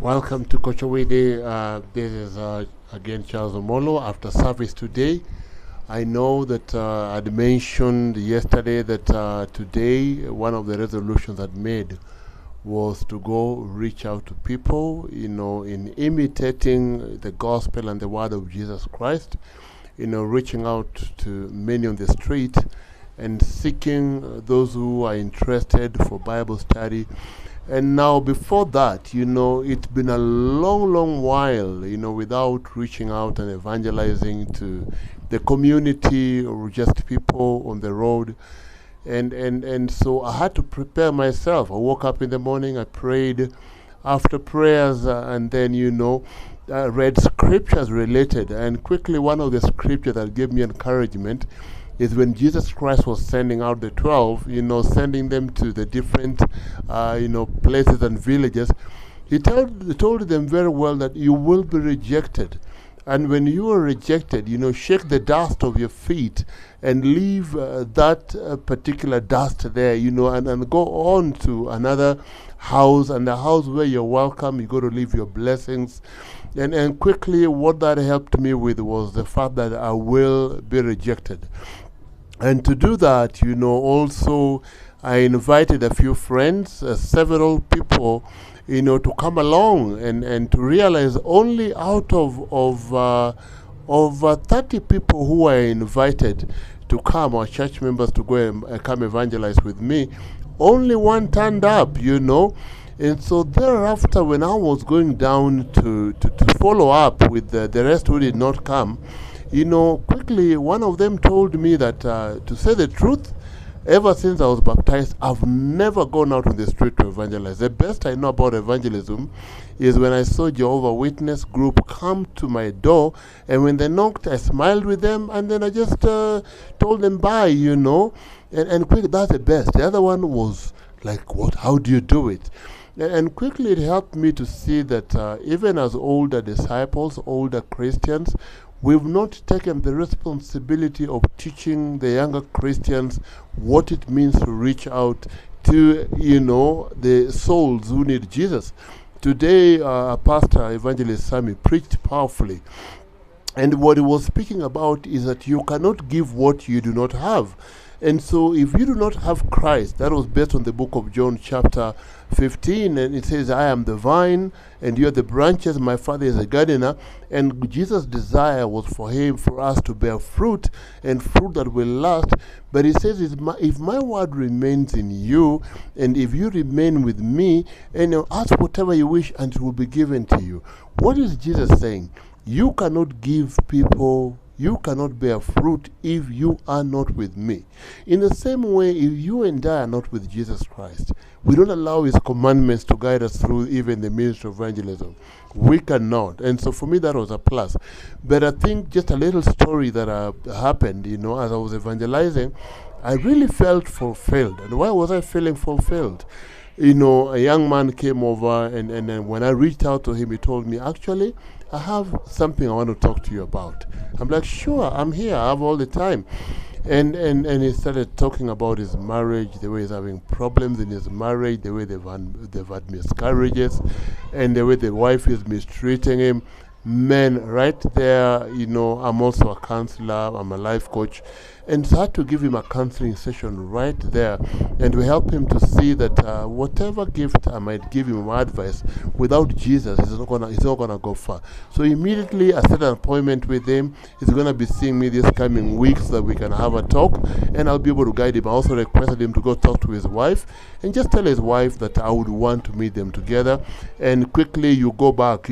Welcome to Kochowede. This is again Charles Omolo. After service today, I know that I'd mentioned yesterday that today one of the resolutions I'd made was to go reach out to people, in imitating the gospel and the word of Jesus Christ, reaching out to many on the street and seeking those who are interested for Bible study. And now, before that, it's been a long, long while, without reaching out and evangelizing to the community or just people on the road. And so I had to prepare myself. I woke up in the morning, I prayed. After prayers, and then, I read scriptures related. And quickly, one of the scriptures that gave me encouragement is when Jesus Christ was sending out the 12, sending them to the different, places and villages. He told them very well that you will be rejected. And when you are rejected, shake the dust of your feet and leave that particular dust there, and go on to another house, and the house where you're welcome, you go to leave your blessings. And quickly, what that helped me with was the fact that I will be rejected. And to do that, also I invited a few friends, several people, to come along and to realize only out of 30 people who were invited to come, our church members to go and come evangelize with me, only one turned up, And so thereafter, when I was going down to follow up with the rest who did not come, quickly one of them told me that, to say the truth, ever since I was baptized, I've never gone out on the street to evangelize. The best I know about evangelism is when I saw Jehovah's Witness group come to my door, and when they knocked, I smiled with them, and then I just told them bye, and quickly, that's the best. The other one was like, what? How do you do it? And quickly it helped me to see that even as older disciples, older Christians, we've not taken the responsibility of teaching the younger Christians what it means to reach out to, the souls who need Jesus. Today, Pastor Evangelist Sammy preached powerfully. And what he was speaking about is that you cannot give what you do not have. And so if you do not have Christ, that was based on the book of John chapter 15, and it says, I am the vine, and you are the branches, my Father is a gardener. And Jesus' desire was for us to bear fruit, and fruit that will last. But he says, if my word remains in you, and if you remain with me, and ask whatever you wish, and it will be given to you. What is Jesus saying? You cannot give people, you cannot bear fruit if you are not with me. In the same way, if you and I are not with Jesus Christ, we don't allow his commandments to guide us through even the ministry of evangelism. We cannot. And so for me, that was a plus. But I think just a little story that happened, as I was evangelizing, I really felt fulfilled. And why was I feeling fulfilled? A young man came over, and then when I reached out to him, he told me, actually, I have something I want to talk to you about. I'm like, sure, I'm here. I have all the time. And he started talking about his marriage, the way he's having problems in his marriage, the way they've had miscarriages, and the way the wife is mistreating him. Men, right there, I'm also a counselor, I'm a life coach. And so I had to give him a counseling session right there. And we help him to see that whatever gift I might give him advice, without Jesus, he's not gonna go far. So immediately I set an appointment with him. He's gonna be seeing me this coming week so that we can have a talk, and I'll be able to guide him. I also requested him to go talk to his wife and just tell his wife that I would want to meet them together. And quickly you go back,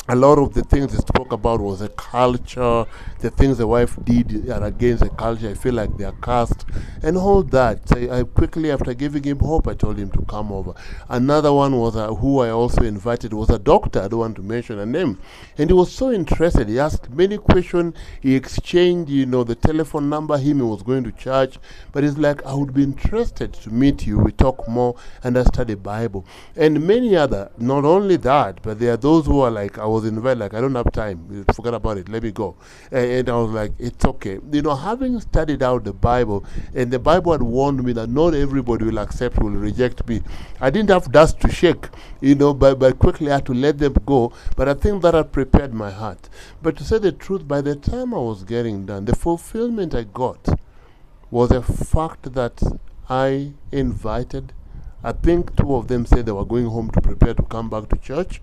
a lot of the things he spoke about was a culture, the things the wife did are against the culture. I feel like they are cast and all that. So I quickly, after giving him hope, I told him to come over. Another one was who I also invited was a doctor. I don't want to mention a name. And he was so interested. He asked many questions. He exchanged, the telephone number. He was going to church. But he's like, I would be interested to meet you. We talk more and I study Bible. And many other, not only that, but there are those who are like, I was invited, like, I don't have time. Forget about it. Let me go. And I was like, it's okay. You know, having studied out the Bible, and the Bible had warned me that not everybody will accept, will reject me. I didn't have dust to shake, you know, but quickly I had to let them go. But I think that had prepared my heart. But to say the truth, by the time I was getting done, the fulfillment I got was a fact that I invited. I think 2 of them said they were going home to prepare to come back to church.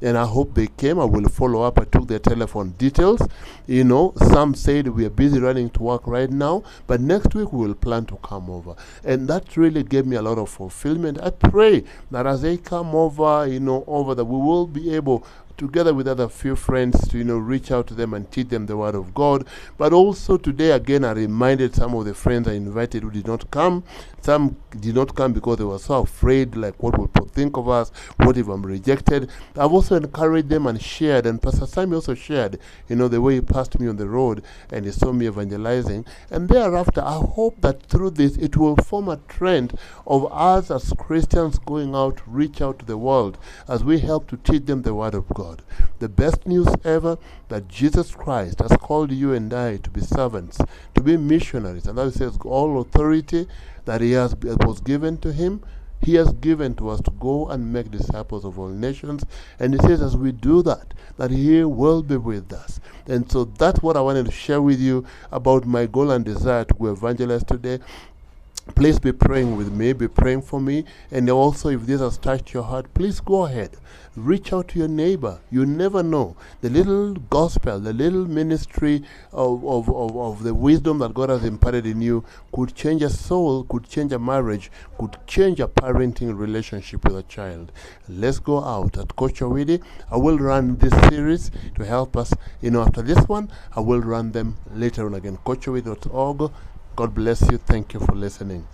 And I hope they came. I will follow up. I took their telephone details. You know, some said we are busy running to work right now, but next week we will plan to come over. And that really gave me a lot of fulfillment. I pray that as they come over, you know, over that we will be able, together with other few friends, to, you know, reach out to them and teach them the word of God. But also today, again, I reminded some of the friends I invited who did not come. Some did not come because they were so afraid, like, what will people think of us? What if I'm rejected? I've also encouraged them and shared, and Pastor Sammy also shared, you know, the way he passed me on the road and he saw me evangelizing. And thereafter, I hope that through this, it will form a trend of us as Christians going out, reach out to the world as we help to teach them the word of God. The best news ever, that Jesus Christ has called you and I to be servants, to be missionaries. And that says all authority that was given to him, he has given to us to go and make disciples of all nations. And he says as we do that, that he will be with us. And so that's what I wanted to share with you about my goal and desire to go evangelize today. Please be praying with me, be praying for me. And also, if this has touched your heart, please go ahead. Reach out to your neighbor. You never know. The little gospel, the little ministry of the wisdom that God has imparted in you could change a soul, could change a marriage, could change a parenting relationship with a child. Let's go out. At Coach Owidi, I will run this series to help us. You know, after this one, I will run them later on again. CoachOwidi.org. God bless you. Thank you for listening.